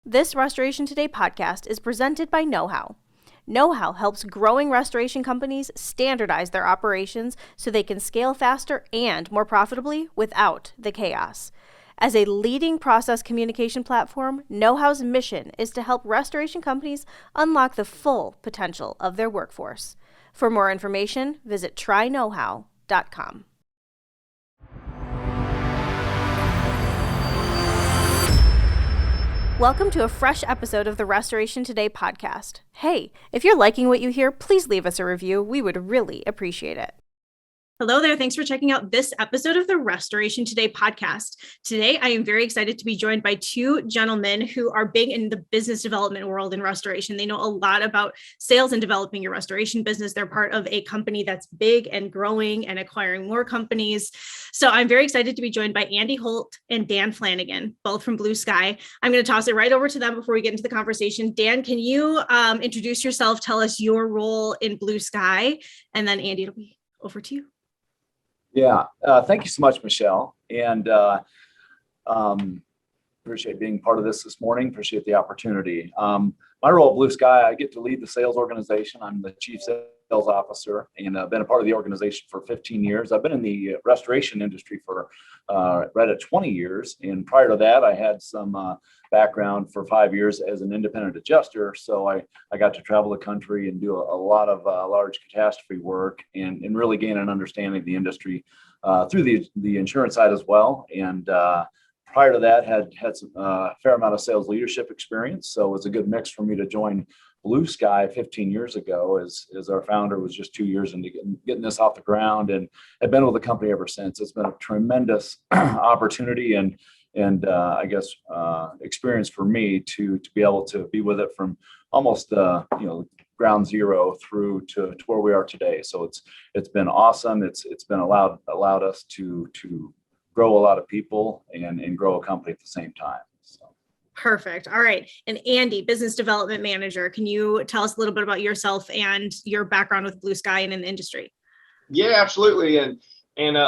This Restoration Today podcast is presented by Know How. Know How helps growing restoration companies standardize their operations so they can scale faster and more profitably without the chaos. As a leading process communication platform, Know How's mission is to help restoration companies unlock the full potential of their workforce. For more information, visit tryknowhow.com. Welcome to a fresh episode of the Restoration Today podcast. Hey, if you're liking what you hear, please leave us a review. We would really appreciate it. Hello there. Thanks for checking out this episode of the Restoration Today podcast. Today, I am very excited to be joined by two gentlemen who are big in the business development world in restoration. They know a lot about sales and developing your restoration business. They're part of a company that's big and growing and acquiring more companies. So I'm very excited to be joined by Andy Holt and Dan Flanagan, both from BluSky. I'm going to toss it right over to them before we get into the conversation. Dan, can you introduce yourself, tell us your role in BluSky, and then Andy, it'll be over to you. Yeah, thank you so much, Michelle. And appreciate being part of this morning. Appreciate the opportunity. My role at BluSky, I get to lead the sales organization. I'm the chief sales officer, and I've been a part of the organization for 15 years. I've been in the restoration industry for right at 20 years. And prior to that, I had some background for 5 years as an independent adjuster. So I got to travel the country and do a lot of large catastrophe work and really gain an understanding of the industry through the insurance side as well. And prior to that, had some fair amount of sales leadership experience. So it was a good mix for me to join BluSky 15 years ago as our founder was just 2 years into getting this off the ground, and have been with the company ever since. It's been a tremendous opportunity and I guess experience for me to be able to be with it from almost ground zero through to where we are today. So it's been awesome. It's been allowed us to grow a lot of people and grow a company at the same time. So. Perfect. All right. And Andy, business development manager, can you tell us a little bit about yourself and your background with BluSky and in the industry? Yeah, absolutely. And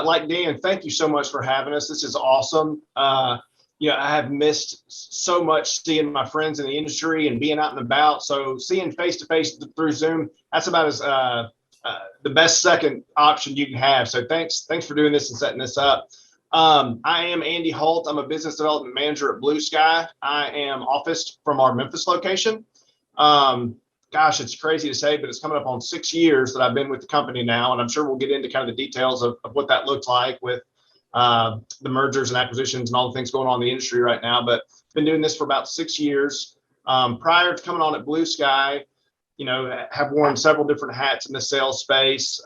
like Dan, thank you so much for having us. This is awesome. I have missed so much seeing my friends in the industry and being out and about. So seeing face to face through Zoom, that's about as the best second option you can have. So thanks for doing this and setting this up. I am Andy Holt. I'm a business development manager at BluSky. I am officed from our Memphis location. Gosh, it's crazy to say, but it's coming up on 6 years that I've been with the company now. And I'm sure we'll get into kind of the details of what that looked like with the mergers and acquisitions and all the things going on in the industry right now. But been doing this for about 6 years. Prior to coming on at BluSky, have worn several different hats in the sales space.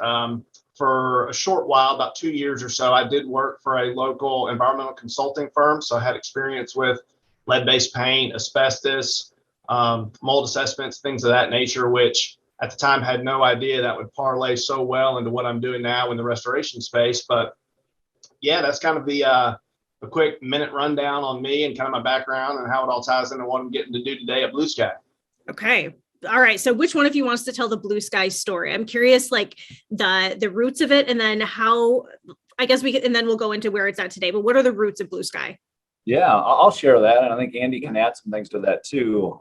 For a short while, about 2 years or so, I did work for a local environmental consulting firm. So I had experience with lead-based paint, asbestos, mold assessments, things of that nature, which at the time had no idea that would parlay so well into what I'm doing now in the restoration space. But yeah, that's kind of a quick minute rundown on me and kind of my background and how it all ties into what I'm getting to do today at BluSky. Okay. All right. So which one of you wants to tell the BluSky story? I'm curious, like the roots of it, and then how, I guess and then we'll go into where it's at today, but what are the roots of BluSky? Yeah, I'll share that. And I think Andy can add some things to that too.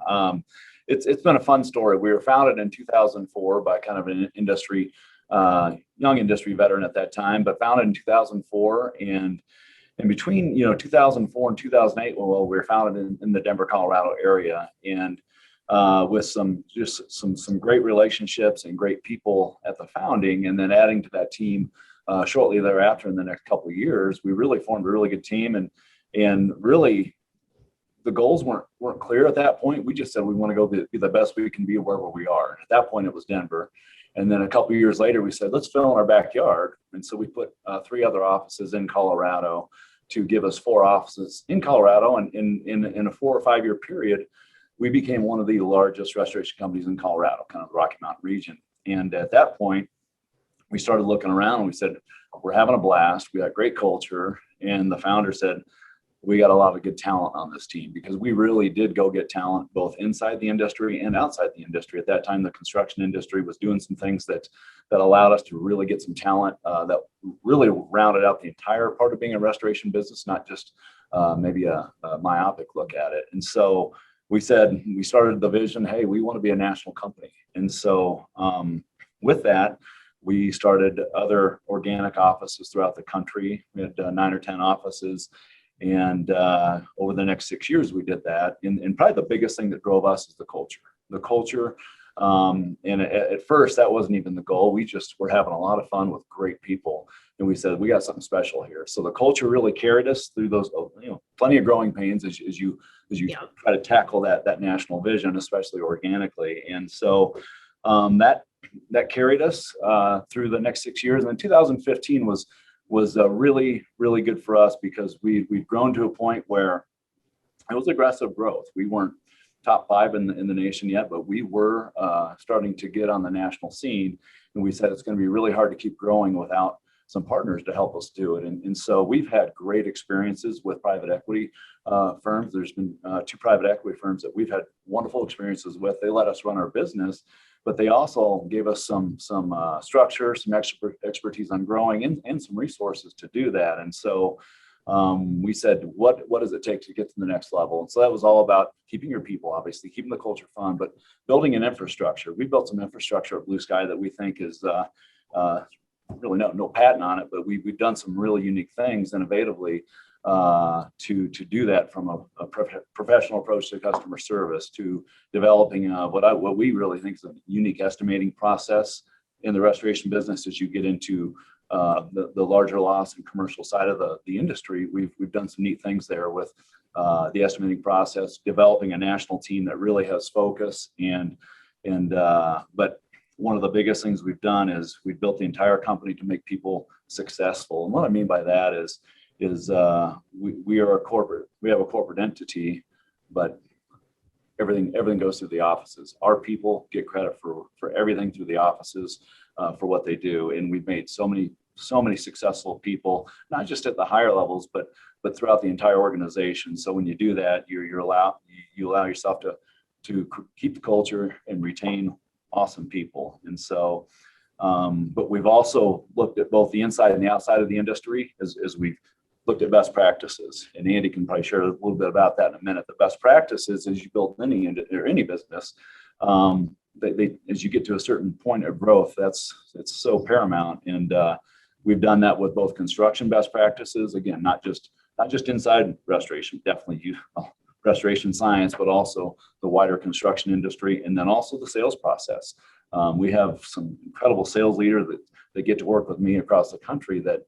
It's been a fun story. We were founded in 2004 by kind of an industry, young industry veteran at that time, but founded in 2004. And in between, 2004 and 2008, well, we were founded in the Denver, Colorado area. And with some great relationships and great people at the founding, and then adding to that team shortly thereafter in the next couple of years, we really formed a really good team, and really the goals weren't clear at that point. We just said we want to go be the best we can be wherever we are. At that point, it was Denver, and then a couple of years later, we said let's fill in our backyard, and so we put 3 other offices in Colorado to give us 4 offices in Colorado, and in a 4 or 5 year period, we became one of the largest restoration companies in Colorado, kind of the Rocky Mountain region. And at that point, we started looking around and we said, we're having a blast. We got great culture. And the founder said, we got a lot of good talent on this team, because we really did go get talent both inside the industry and outside the industry. At that time, the construction industry was doing some things that allowed us to really get some talent that really rounded out the entire part of being a restoration business, not just maybe a myopic look at it. And so we said, we started the vision, hey, we want to be a national company. And so with that, we started other organic offices throughout the country. We had 9 or 10 offices. And over the next 6 years, we did that. And probably the biggest thing that drove us is the culture. The culture. And at first, that wasn't even the goal. We just were having a lot of fun with great people. And we said, we got something special here. So the culture really carried us through those, plenty of growing pains as you try to tackle that national vision, especially organically. And so that carried us through the next 6 years. And then 2015 was really, really good for us because we've grown to a point where it was aggressive growth. We weren't top 5 in the nation yet, but we were starting to get on the national scene. And we said it's going to be really hard to keep growing without some partners to help us do it. And so we've had great experiences with private equity firms. There's been 2 private equity firms that we've had wonderful experiences with. They let us run our business, but they also gave us some structure, some expertise on growing and some resources to do that. And so we said, what does it take to get to the next level? And so that was all about keeping your people, obviously, keeping the culture fun, but building an infrastructure. We built some infrastructure at BluSky that we think is really no patent on it, but we've done some really unique things innovatively to do that, from a professional approach to customer service, to developing what we really think is a unique estimating process in the restoration business. As you get into the larger loss and commercial side of the industry, we've done some neat things there with the estimating process, developing a national team that really has focus. But one of the biggest things we've done is we built the entire company to make people successful. And what I mean by that is we are a corporate. We have a corporate entity, but everything goes through the offices. Our people get credit for everything through the offices for what they do. And we've made so many successful people, not just at the higher levels, but throughout the entire organization. So when you do that, you allow yourself to keep the culture and retain awesome people. And so, but we've also looked at both the inside and the outside of the industry as we've looked at best practices. And Andy can probably share a little bit about that in a minute. The best practices as you build any business, as you get to a certain point of growth, it's so paramount. And we've done that with both construction best practices, again, not just inside restoration, definitely restoration science, but also the wider construction industry, and then also the sales process. We have some incredible sales leaders that get to work with me across the country that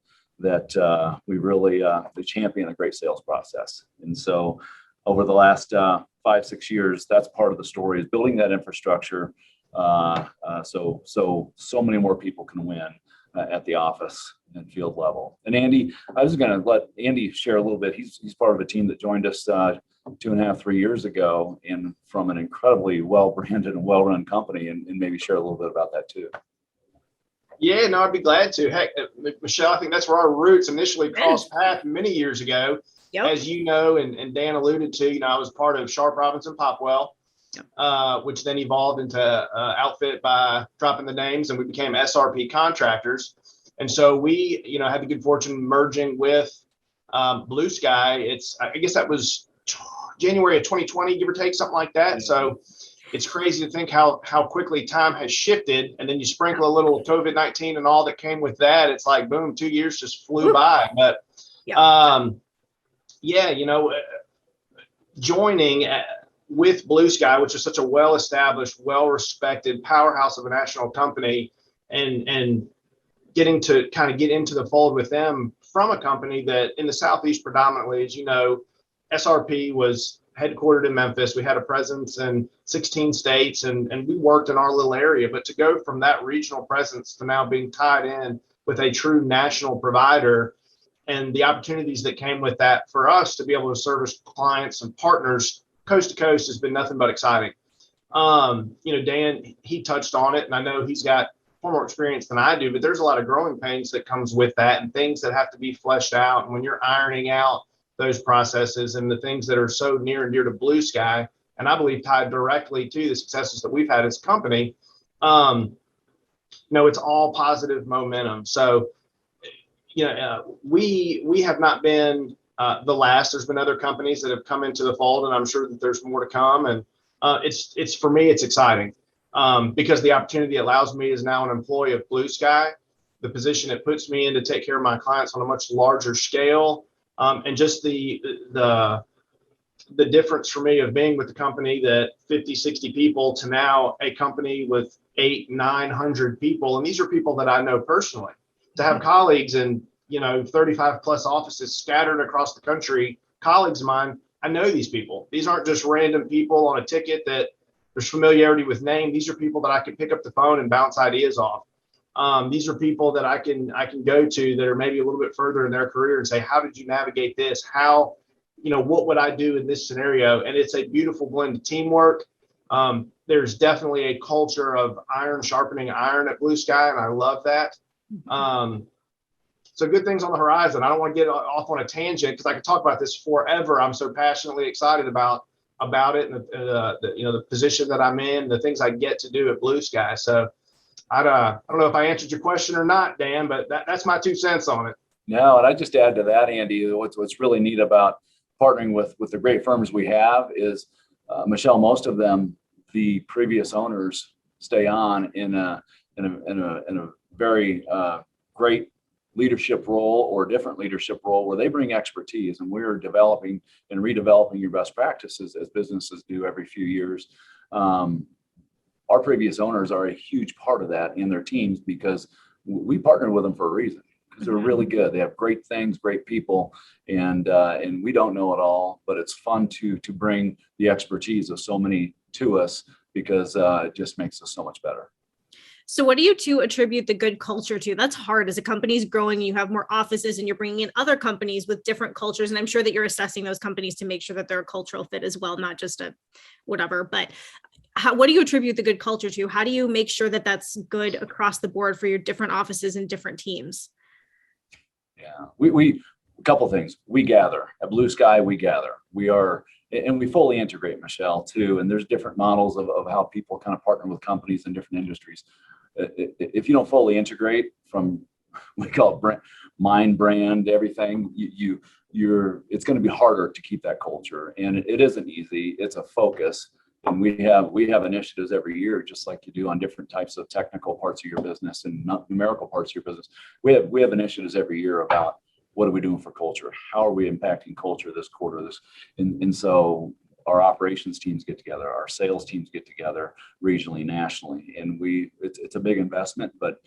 we really they champion a great sales process. And so over the last 5-6 years, that's part of the story, is building that infrastructure so many more people can win at the office and field level. And Andy, I was going to let Andy share a little bit. He's part of a team that joined us 2.5-3 years ago, and from an incredibly well-branded and well-run company, and maybe share a little bit about that too. Yeah, no, I'd be glad to. Heck, Michelle, I think that's where our roots initially crossed paths many years ago. Yep. As you know, and Dan alluded to, I was part of Sharp Robinson Popwell, which then evolved into outfit by dropping the names, and we became SRP Contractors. And so we, had the good fortune of merging with BluSky. I guess that was January of 2020, give or take, something like that. Mm-hmm. So it's crazy to think how quickly time has shifted. And then you sprinkle a little COVID-19 and all that came with that. It's like, boom, 2 years just flew by. But joining with BluSky, which is such a well-established, well-respected powerhouse of a national company, and getting to kind of get into the fold with them from a company that in the Southeast predominantly, as you know, SRP was headquartered in Memphis. We had a presence in 16 states, and we worked in our little area. But to go from that regional presence to now being tied in with a true national provider, and the opportunities that came with that for us to be able to service clients and partners coast to coast has been nothing but exciting. Dan, he touched on it, and I know he's got far more experience than I do, but there's a lot of growing pains that comes with that, and things that have to be fleshed out. And when you're ironing out those processes and the things that are so near and dear to BluSky, and I believe tied directly to the successes that we've had as a company, it's all positive momentum. So, we have not been the last. There's been other companies that have come into the fold, and I'm sure that there's more to come. And it's for me, it's exciting because the opportunity allows me as now an employee of BluSky, the position it puts me in to take care of my clients on a much larger scale, and just the difference for me of being with the company that 50, 60 people to now a company with 800, 900 people. And these are people that I know personally. To have colleagues in, 35 plus offices scattered across the country, colleagues of mine, I know these people. These aren't just random people on a ticket that there's familiarity with name. These are people that I can pick up the phone and bounce ideas off. These are people that I can go to that are maybe a little bit further in their career and say, how did you navigate this? How, what would I do in this scenario? And it's a beautiful blend of teamwork. There's definitely a culture of iron sharpening iron at BluSky, and I love that. So good things on the horizon. I don't want to get off on a tangent because I could talk about this forever. I'm so passionately excited about it and the position that I'm in, the things I get to do at BluSky. So I don't know if I answered your question or not, Dan, but that's my 2 cents on it. No, and I just add to that, Andy, what's really neat about partnering with the great firms we have is, Michelle, most of them, the previous owners stay on in a very great leadership role or different leadership role where they bring expertise, and we're developing and redeveloping your best practices as businesses do every few years. Our previous owners are a huge part of that in their teams because we partnered with them for a reason, because they're really good. They have great things, great people, and we don't know it all, but it's fun to bring the expertise of so many to us because it just makes us so much better. So what do you two attribute the good culture to? That's hard as a company's growing, you have more offices and you're bringing in other companies with different cultures. And I'm sure that you're assessing those companies to make sure that they're a cultural fit as well, not just a whatever, but what do you attribute the good culture to? How do you make sure that that's good across the board for your different offices and different teams? Yeah, we a couple of things. We gather at BluSky. And we fully integrate, Michelle, too. And there's different models of how people kind of partner with companies in different industries. If you don't fully integrate from, we call it mind brand, everything, it's going to be harder to keep that culture. And it isn't easy. It's a focus. And we have initiatives every year, just like you do on different types of technical parts of your business and numerical parts of your business. We have initiatives every year about what are we doing for culture? How are we impacting culture this quarter? And so our operations teams get together, our sales teams get together regionally, nationally, and it's a big investment, but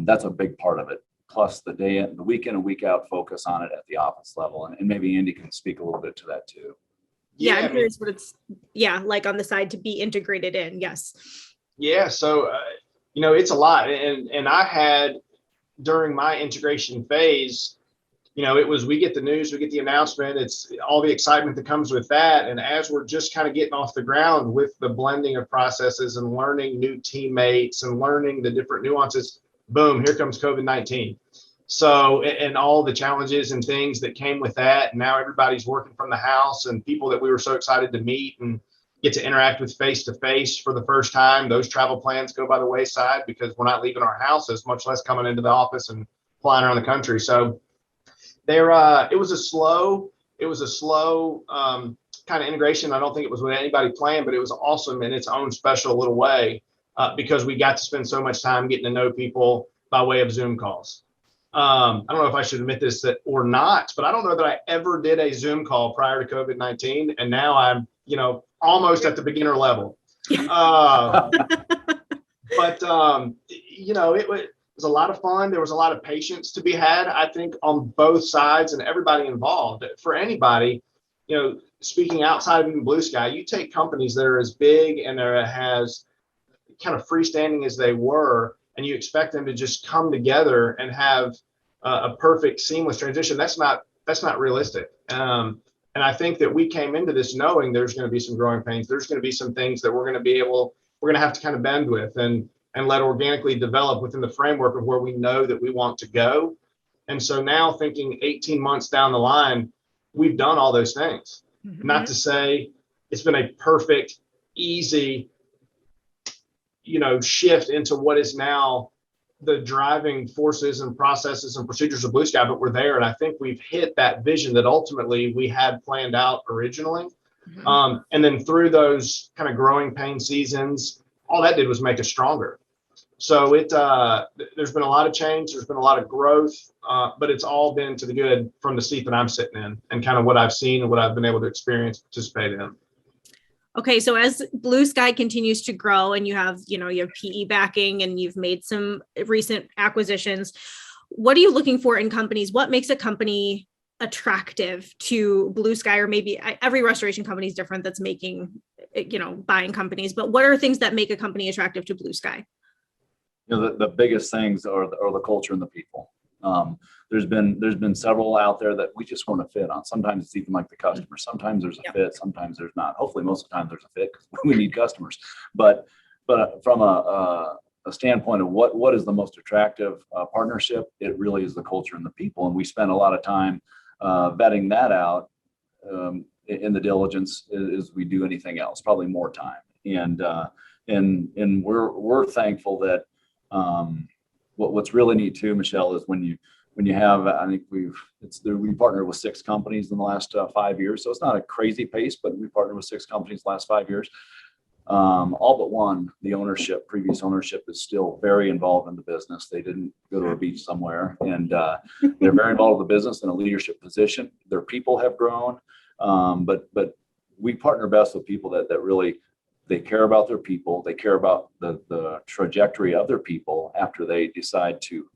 that's a big part of it. Plus the week in and week out focus on it at the office level, and maybe Andy can speak a little bit to that too. Yeah, I'm curious what it's like on the side to be integrated in. Yes. Yeah, so it's a lot, and I had during my integration phase. It was, we get the news, we get the announcement, it's all the excitement that comes with that. And as we're just kind of getting off the ground with the blending of processes and learning new teammates and learning the different nuances, boom, here comes COVID-19. So, and all the challenges and things that came with that. And now everybody's working from the house, and people that we were so excited to meet and get to interact with face to face for the first time, those travel plans go by the wayside because we're not leaving our houses, much less coming into the office and flying around the country. So it was a slow kind of integration. I don't think it was what anybody planned, but it was awesome in its own special little way because we got to spend so much time getting to know people by way of Zoom calls. I don't know if I should admit this or not, but I don't know that I ever did a Zoom call prior to COVID-19, and now I'm almost at the beginner level. It was a lot of fun. There was a lot of patience to be had, I think, on both sides and everybody involved. For anybody, speaking outside of even BluSky, you take companies that are as big and are as kind of freestanding as they were, and you expect them to just come together and have a perfect seamless transition. That's not realistic. And I think that we came into this knowing there's going to be some growing pains. There's going to be some things that we're going to have to kind of bend with and let organically develop within the framework of where we know that we want to go. And so now thinking 18 months down the line, we've done all those things. Mm-hmm. Not to say it's been a perfect, easy, shift into what is now the driving forces and processes and procedures of BluSky, but we're there. And I think we've hit that vision that ultimately we had planned out originally. And then through those kind of growing pain seasons, all that did was make us stronger. So there's been a lot of change, there's been a lot of growth, but it's all been to the good from the seat that I'm sitting in and kind of what I've seen and what I've been able to experience, participate in. Okay, so as BluSky continues to grow and you have PE backing and you've made some recent acquisitions, what are you looking for in companies? What makes a company attractive to BluSky? Or maybe every restoration company is different that's making, buying companies, but what are things that make a company attractive to BluSky? The biggest things are the culture and the people. There's been several out there that we just want to fit on. Sometimes it's even like the customer. Sometimes there's a fit, sometimes there's not. Hopefully, most of the time there's a fit because we need customers. But from a standpoint of what is the most attractive partnership, it really is the culture and the people. And we spend a lot of time vetting that out in the diligence as we do anything else. Probably more time. And we're thankful that. What's really neat too, Michelle, is when you have, I think we partnered with 6 companies in the last 5 years. So it's not a crazy pace, but we partnered with 6 companies the last 5 years. All but one, the previous ownership is still very involved in the business. They didn't go to a beach somewhere, and they're very involved with the business in a leadership position. Their people have grown, but we partner best with people that really, they care about their people. They care about the trajectory of their people after they decide to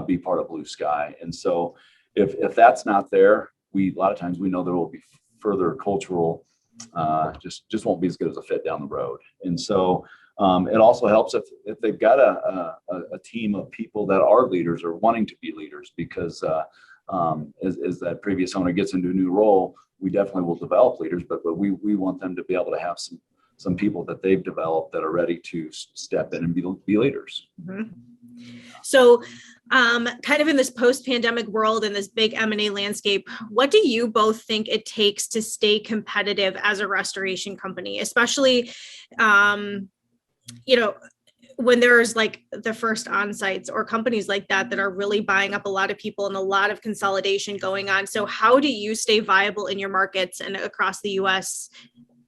be part of BluSky. And so if that's not there, a lot of times we know there will be further cultural, just won't be as good as a fit down the road. And so it also helps if they've got a team of people that are leaders or wanting to be leaders, because as that previous owner gets into a new role, we definitely will develop leaders, but we want them to be able to have some people that they've developed that are ready to step in and be leaders. Mm-hmm. So kind of in this post-pandemic world and this big M&A landscape, what do you both think it takes to stay competitive as a restoration company, especially, when there's like the first on-sites or companies like that are really buying up a lot of people and a lot of consolidation going on? So how do you stay viable in your markets and across the US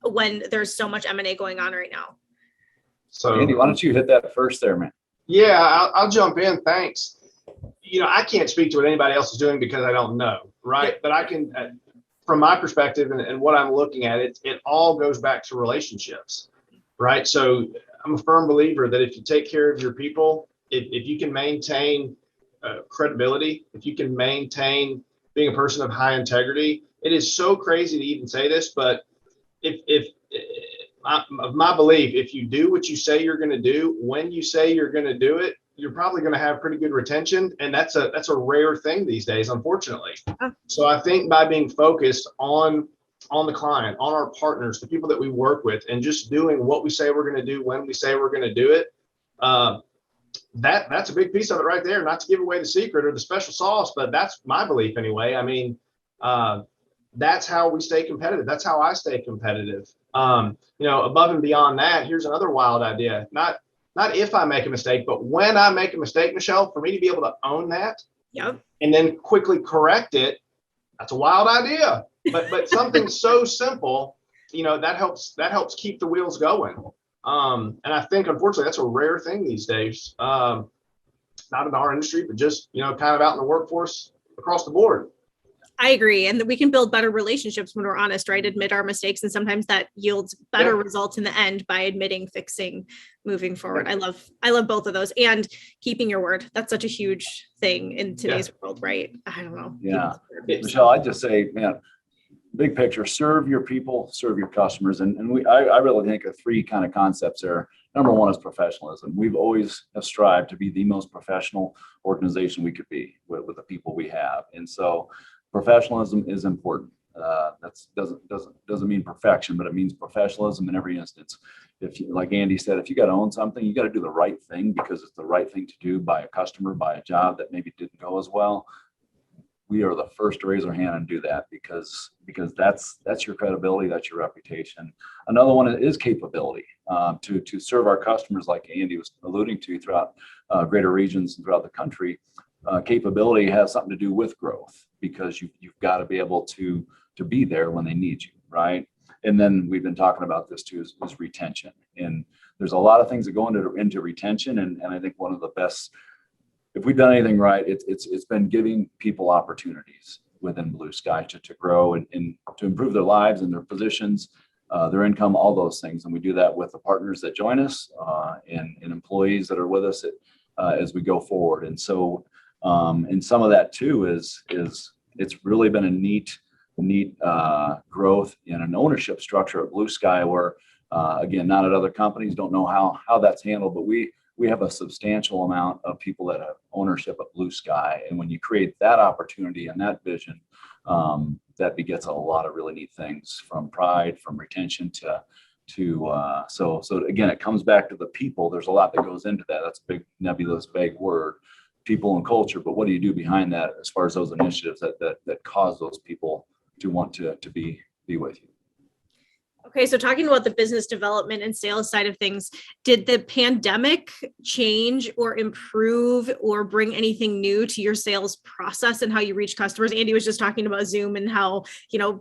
when there's so much M&A going on right now? So Andy, why don't you hit that first there, man? Yeah, I'll jump in. Thanks. I can't speak to what anybody else is doing because I don't know, right? Yeah. But I can, from my perspective and what I'm looking at, it all goes back to relationships, right? So I'm a firm believer that if you take care of your people, if you can maintain credibility, if you can maintain being a person of high integrity, it is so crazy to even say this, but of my belief, if you do what you say you're going to do, when you say you're going to do it, you're probably going to have pretty good retention. And that's a rare thing these days, unfortunately. So I think by being focused on the client, on our partners, the people that we work with, and just doing what we say we're going to do, when we say we're going to do it, that's a big piece of it right there. Not to give away the secret or the special sauce, but that's my belief anyway. I mean, that's how we stay competitive. That's how I stay competitive. Above and beyond that, here's another wild idea. Not if I make a mistake, but when I make a mistake, Michelle, for me to be able to own that, and then quickly correct it. That's a wild idea, but something so simple, that helps keep the wheels going. And I think, unfortunately, that's a rare thing these days. Not in our industry, but just, kind of out in the workforce across the board. I agree. And that we can build better relationships when we're honest, right? Admit our mistakes. And sometimes that yields better results in the end by admitting, fixing, moving forward. I love both of those, and keeping your word. That's such a huge thing in today's world, right? I don't know. Yeah. Michelle, I'd just say, man, big picture, serve your people, serve your customers. And I really think of 3 kind of concepts there. Number 1 is professionalism. We've always have strived to be the most professional organization we could be with the people we have. And so professionalism is important. That doesn't mean perfection, but it means professionalism in every instance. If you, like Andy said, if you got to own something, you got to do the right thing because it's the right thing to do by a customer, by a job that maybe didn't go as well. we are the first to raise our hand and do that because that's your credibility, that's your reputation. Another one is capability, to serve our customers like Andy was alluding to throughout greater regions and throughout the country. Capability has something to do with growth because you've got to be able to be there when they need you, right? And then we've been talking about this too is retention. And there's a lot of things that go into retention. And I think one of the best, if we've done anything right, it's been giving people opportunities within BluSky to grow and to improve their lives and their positions, their income, all those things. And we do that with the partners that join us and employees that are with us as we go forward. And so, and some of that too is it's really been a neat growth in an ownership structure at BluSky where, again, not at other companies, don't know how that's handled, but we have a substantial amount of people that have ownership at BluSky. And when you create that opportunity and that vision, that begets a lot of really neat things, from pride, from retention so again, it comes back to the people. There's a lot that goes into that. That's a big nebulous, vague word, people and culture. But what do you do behind that as far as those initiatives that cause those people to want to be with you? Okay, so talking about the business development and sales side of things, did the pandemic change or improve or bring anything new to your sales process and how you reach customers? Andy was just talking about Zoom and how,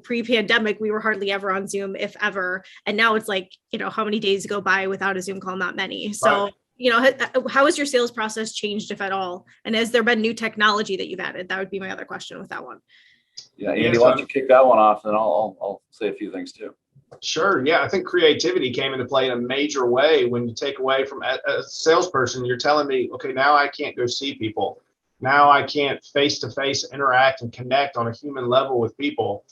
pre-pandemic, we were hardly ever on Zoom, if ever. And now it's like, how many days go by without a Zoom call? Not many. So, right. How has your sales process changed, if at all? And has there been new technology that you've added? That would be my other question with that one. Yeah, Andy, why don't you kick that one off, and I'll say a few things too. Sure. Yeah, I think creativity came into play in a major way when you take away from a salesperson. You're telling me, okay, now I can't go see people. Now I can't face-to-face interact and connect on a human level with people.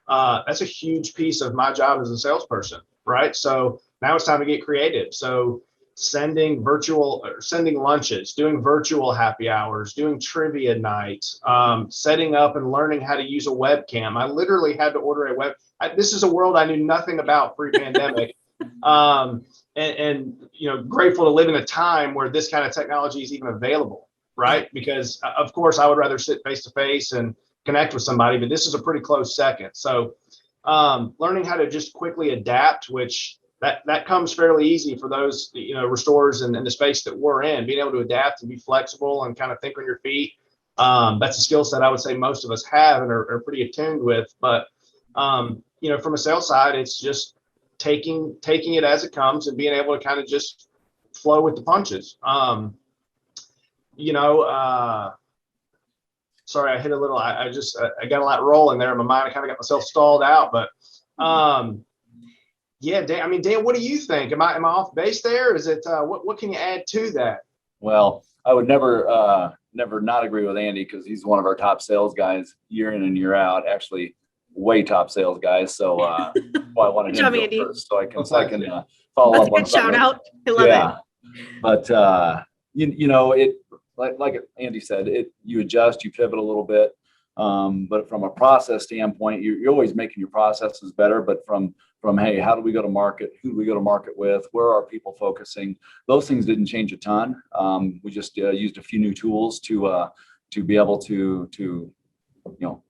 That's a huge piece of my job as a salesperson, right? So now it's time to get creative. So sending lunches, doing virtual happy hours, doing trivia nights, setting up and learning how to use a webcam. I literally had to order a this is a world I knew nothing about pre-pandemic. And grateful to live in a time where this kind of technology is even available, right? Because of course I would rather sit face to face and connect with somebody, but this is a pretty close second. So learning how to just quickly adapt, which that comes fairly easy for those, restorers and the space that we're in, being able to adapt and be flexible and kind of think on your feet. That's a skill set I would say most of us have and are pretty attuned with. But, from a sales side, it's just taking it as it comes and being able to kind of just flow with the punches. Sorry, I hit a little, I got a lot rolling there in my mind. I kind of got myself stalled out, but, yeah, Dan, Dan, what do you think? Am I off base there? Is it, what can you add to that? Well, I would never not agree with Andy because he's one of our top sales guys year in and year out, actually way top sales guys. So well, I wanted him to go first so I can follow That's up a good on shout out. I love it. But it like Andy said, you adjust, you pivot a little bit. But from a process standpoint, you're always making your processes better. But from hey, how do we go to market? Who do we go to market with? Where are people focusing? Those things didn't change a ton. We just used a few new tools to be able to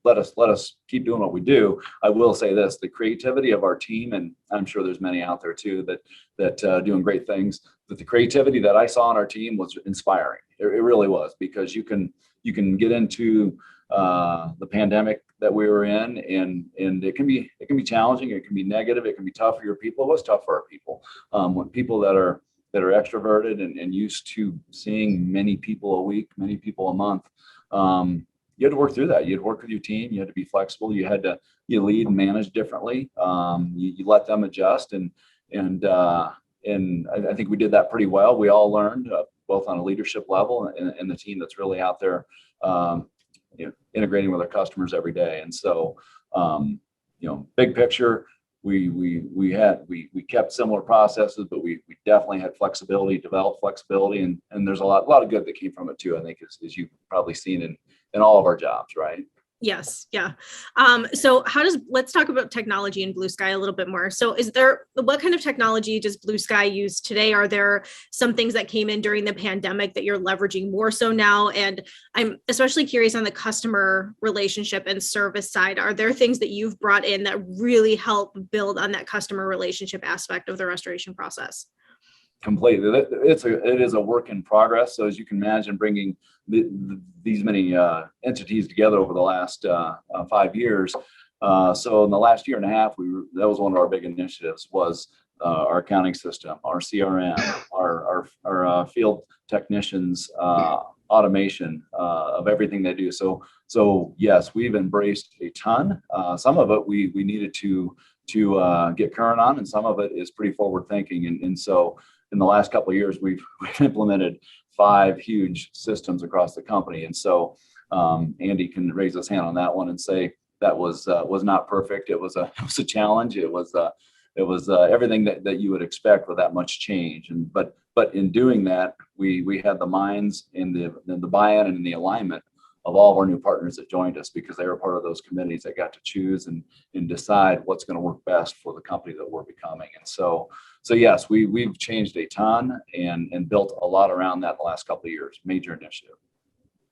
let us keep doing what we do. I will say this: the creativity of our team, and I'm sure there's many out there too that doing great things. But the creativity that I saw on our team was inspiring. It really was, because you can get into the pandemic that we were in, and it can be challenging. It can be negative. It can be tough for your people. It was tough for our people. When people that are extroverted and used to seeing many people a week, many people a month, you had to work through that. You had to work with your team. You had to be flexible. You had to lead and manage differently. You let them adjust, and I think we did that pretty well. We all learned both on a leadership level and the team that's really out there integrating with our customers every day. And so, big picture, we kept similar processes, but we definitely had flexibility, developed flexibility, and there's a lot of good that came from it too, I think, as you've probably seen in all of our jobs, right? Yes. Yeah. So let's talk about technology in BluSky a little bit more. So what kind of technology does BluSky use today? Are there some things that came in during the pandemic that you're leveraging more so now? And I'm especially curious on the customer relationship and service side. Are there things that you've brought in that really help build on that customer relationship aspect of the restoration process? Completely. It is a work in progress. So as you can imagine, bringing these many entities together over the last 5 years. So in the last year and a half, that was one of our big initiatives was our accounting system, our CRM, our field technicians, automation of everything they do. So yes, we've embraced a ton. Some of it we needed to get current on, and some of it is pretty forward thinking. And so in the last couple of years, we've implemented 5 huge systems across the company. And so Andy can raise his hand on that one and say that was not perfect. It was a challenge. It was everything that you would expect with that much change. But in doing that, we had the minds in the buy-in and in the alignment of all of our new partners that joined us, because they were part of those committees that got to choose and decide what's going to work best for the company that we're becoming. And so yes, we've changed a ton and built a lot around that the last couple of years. Major initiative.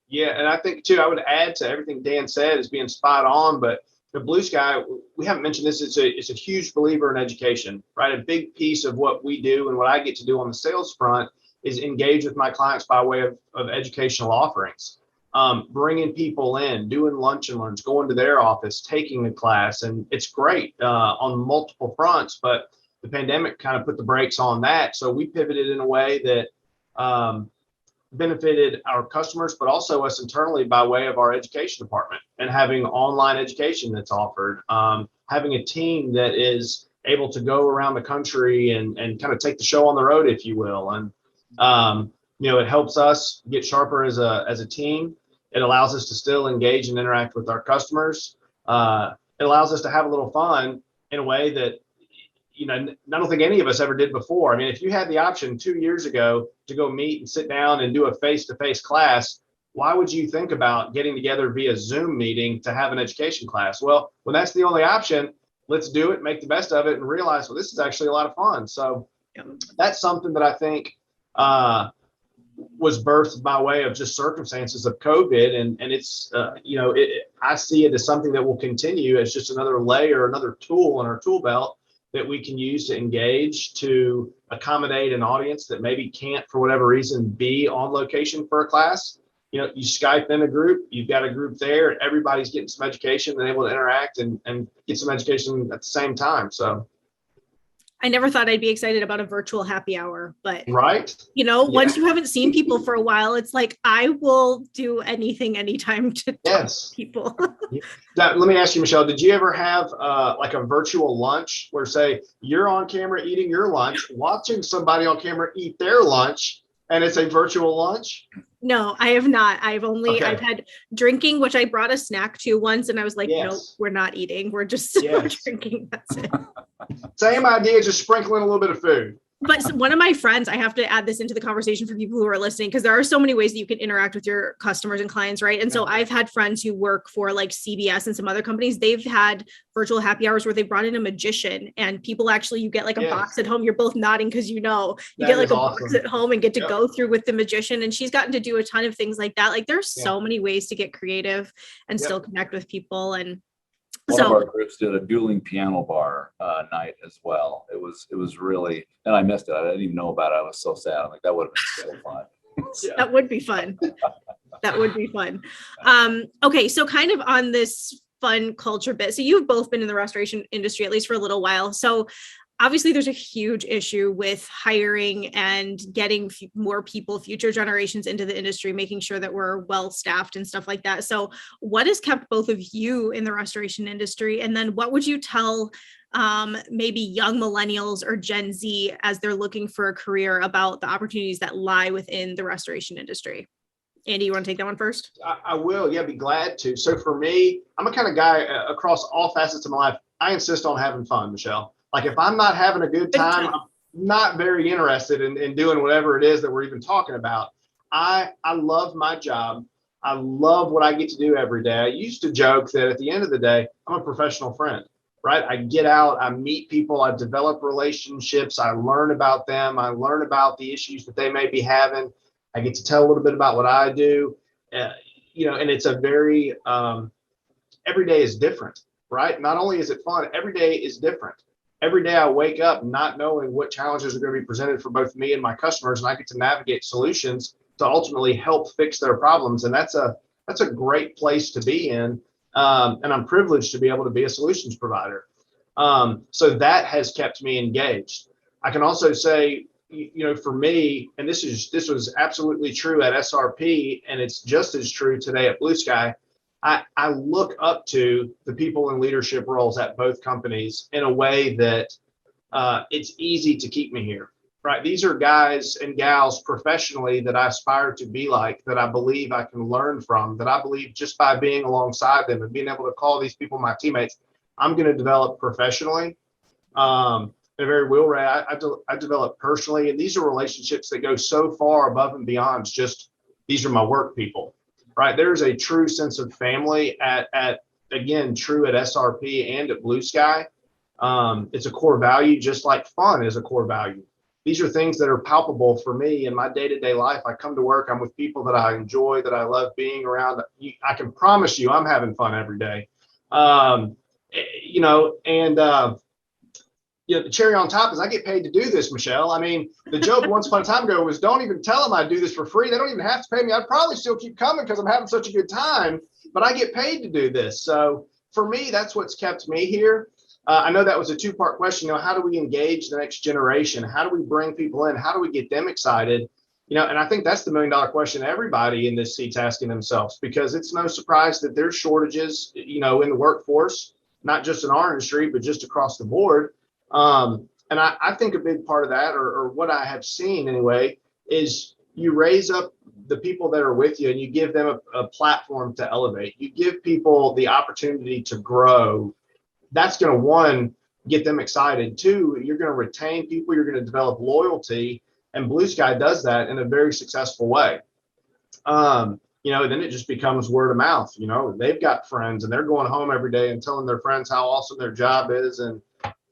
Yeah, and I think too, I would add to everything Dan said is being spot on, but the BluSky, we haven't mentioned this, it's a huge believer in education, right? A big piece of what we do and what I get to do on the sales front is engage with my clients by way of educational offerings. Bringing people in, doing lunch and learns, going to their office, taking a class, and it's great on multiple fronts, but the pandemic kind of put the brakes on that. So we pivoted in a way that benefited our customers, but also us internally by way of our education department and having online education that's offered, having a team that is able to go around the country and kind of take the show on the road, if you will. And, it helps us get sharper as a team. It allows us to still engage and interact with our customers. It allows us to have a little fun in a way that, I don't think any of us ever did before. I mean, if you had the option 2 years ago to go meet and sit down and do a face-to-face class, why would you think about getting together via Zoom meeting to have an education class? Well, when that's the only option, let's do it, make the best of it, and realize, well, this is actually a lot of fun. So that's something that I think was birthed by way of just circumstances of COVID. And it's, I see it as something that will continue as just another layer, another tool in our tool belt that we can use to engage, to accommodate an audience that maybe can't, for whatever reason, be on location for a class. You Skype in a group, you've got a group there, and everybody's getting some education and able to interact and get some education at the same time. So I never thought I'd be excited about a virtual happy hour, but right. Once you haven't seen people for a while, it's like, I will do anything, anytime to talk to people. Let me ask you, Michelle, did you ever have like a virtual lunch where, say, you're on camera eating your lunch, watching somebody on camera eat their lunch, and it's a virtual lunch? No, I have not. I've had drinking, which I brought a snack to once, and I was like, nope, we're not eating. We're just drinking. That's it. Same idea, just sprinkling a little bit of food. But one of my friends, I have to add this into the conversation for people who are listening, because there are so many ways that you can interact with your customers and clients, right? And so I've had friends who work for like CBS and some other companies. They've had virtual happy hours where they brought in a magician, and people actually, you get like a box at home. You're both nodding because you get like a box at home and get to go through with the magician. And she's gotten to do a ton of things like that. Like there's so many ways to get creative and still connect with people. And one of our groups did a dueling piano bar night as well. It was really, and I missed it. I didn't even know about it. I was so sad. I'm like, that would have been so fun. That would be fun. That would be fun. Okay, so kind of on this fun culture bit. So you've both been in the restoration industry at least for a little while. So obviously there's a huge issue with hiring and getting more people, future generations into the industry, making sure that we're well staffed and stuff like that. So what has kept both of you in the restoration industry? And then what would you tell maybe young millennials or Gen Z as they're looking for a career about the opportunities that lie within the restoration industry? Andy, you want to take that one first? I will. Yeah, be glad to. So for me, I'm a kind of guy across all facets of my life. I insist on having fun, Michelle. Like if I'm not having a good time, I'm not very interested in doing whatever it is that we're even talking about. I love my job. I love what I get to do every day. I used to joke that at the end of the day, I'm a professional friend, right? I get out, I meet people, I develop relationships, I learn about them, I learn about the issues that they may be having. I get to tell a little bit about what I do, and it's a very, every day is different, right? Not only is it fun, every day is different. Every day I wake up not knowing what challenges are going to be presented for both me and my customers, and I get to navigate solutions to ultimately help fix their problems. And that's a great place to be in. And I'm privileged to be able to be a solutions provider. So that has kept me engaged. I can also say, for me, and this was absolutely true at SRP, and it's just as true today at BluSky. I look up to the people in leadership roles at both companies in a way that it's easy to keep me here, right? These are guys and gals professionally that I aspire to be like, that I believe I can learn from, that I believe just by being alongside them and being able to call these people my teammates, I'm going to develop professionally. In a very real way, I develop personally, and these are relationships that go so far above and beyond just these are my work people. Right. There's a true sense of family at again, true at SRP and at BluSky. It's a core value, just like fun is a core value. These are things that are palpable for me in my day-to-day life. I come to work, I'm with people that I enjoy, that I love being around. I can promise you I'm having fun every day. The cherry on top is I get paid to do this, Michelle. I mean, the joke once upon a time ago was don't even tell them I do this for free. They don't even have to pay me. I'd probably still keep coming because I'm having such a good time, but I get paid to do this. So for me, that's what's kept me here. I know that was a two-part question. How do we engage the next generation? How do we bring people in? How do we get them excited? And I think that's the million-dollar question everybody in this seat's asking themselves, because it's no surprise that there's shortages, in the workforce, not just in our industry, but just across the board. And I think a big part of that, or what I have seen anyway, is you raise up the people that are with you and you give them a platform to elevate. You give people the opportunity to grow. That's going to, one, get them excited. Two, you're going to retain people. You're going to develop loyalty. And BluSky does that in a very successful way. Then it just becomes word of mouth. They've got friends and they're going home every day and telling their friends how awesome their job is. And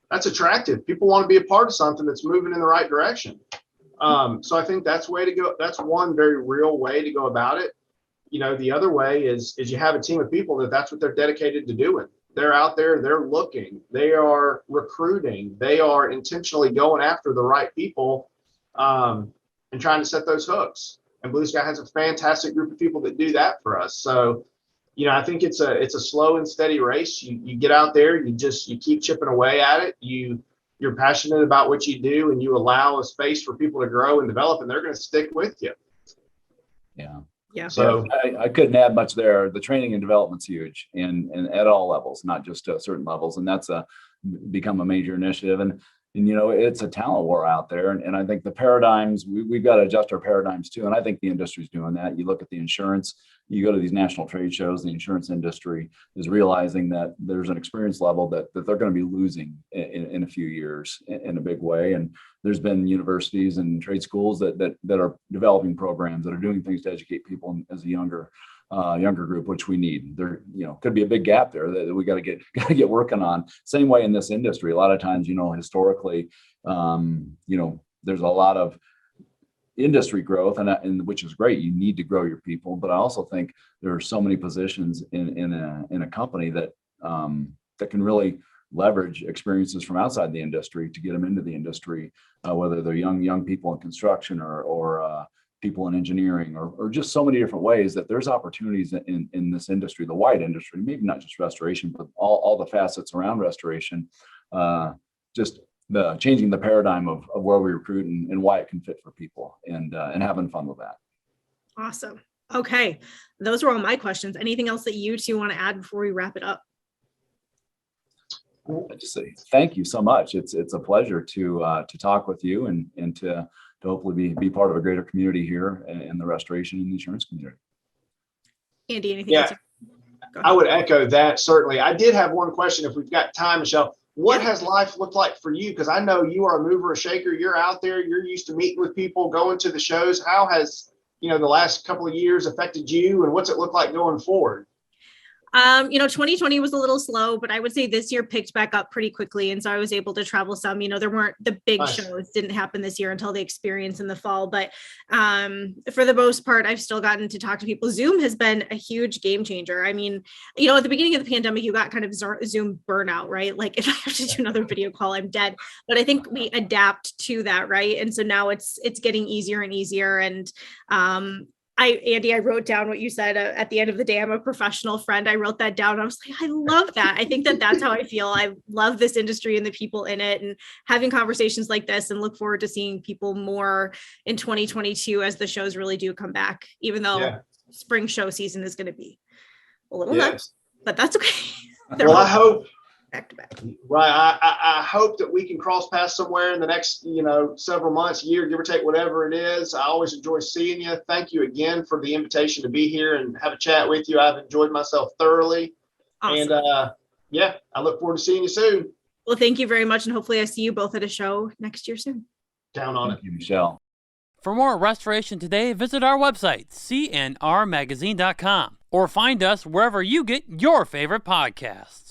that's attractive. People want to be a part of something that's moving in the right direction. So I think that's way to go. That's one very real way to go about it. The other way is you have a team of people that's what they're dedicated to doing. They're out there, they're looking, they are recruiting, they are intentionally going after the right people, and trying to set those hooks. And BluSky has a fantastic group of people that do that for us. So I think it's a slow and steady race. You get out there, you keep chipping away at it. You're passionate about what you do, and you allow a space for people to grow and develop, and they're going to stick with you. Yeah. Yeah. So I couldn't add much there. The training and development's huge, and at all levels, not just certain levels. And that's become a major initiative. And it's a talent war out there. And I think the paradigms, we've got to adjust our paradigms too. And I think the industry's doing that. You look at the insurance, you go to these national trade shows, the insurance industry is realizing that there's an experience level that they're going to be losing in a few years in a big way. And there's been universities and trade schools that are developing programs that are doing things to educate people as a younger group, which we need. There, could be a big gap there that we got to get working on. Same way in this industry. A lot of times, historically, there's a lot of industry growth, and which is great. You need to grow your people, but I also think there are so many positions in a company that can really leverage experiences from outside the industry to get them into the industry, whether they're young people in construction or people in engineering, or just so many different ways that there's opportunities in this industry, the wide industry, maybe not just restoration, but all the facets around restoration, just changing the paradigm of where we recruit and why it can fit for people, and having fun with that. Awesome. Okay. Those were all my questions. Anything else that you two want to add before we wrap it up? I just say thank you so much. It's a pleasure to talk with you and to hopefully be part of a greater community here in the restoration and insurance community. Andy, anything else? I would echo that. Certainly. I did have one question if we've got time, Michelle. What has life looked like for you? Because I know you are a mover, a shaker. You're out there. You're used to meeting with people, going to the shows. How has the last couple of years affected you, and what's it look like going forward? 2020 was a little slow, but I would say this year picked back up pretty quickly. And so I was able to travel some. There weren't the big shows didn't happen this year until the Experience in the fall. But for the most part, I've still gotten to talk to people. Zoom has been a huge game changer. I mean, at the beginning of the pandemic, you got kind of Zoom burnout, right? Like if I have to do another video call, I'm dead. But I think we adapt to that, right? And so now it's getting easier and easier. And Andy, I wrote down what you said at the end of the day. I'm a professional friend. I wrote that down. I was like, I love that. I think that's how I feel. I love this industry and the people in it, and having conversations like this, and look forward to seeing people more in 2022 as the shows really do come back, even though spring show season is going to be a little nuts, but that's okay. Well, I hope back to back. Right. I hope that we can cross paths somewhere in the next, several months, year, give or take, whatever it is. I always enjoy seeing you. Thank you again for the invitation to be here and have a chat with you. I've enjoyed myself thoroughly. Awesome. And I look forward to seeing you soon. Well, thank you very much. And hopefully I see you both at a show next year soon. Down on Thank you, Michelle. For more Restoration Today, visit our website, cnrmagazine.com, or find us wherever you get your favorite podcasts.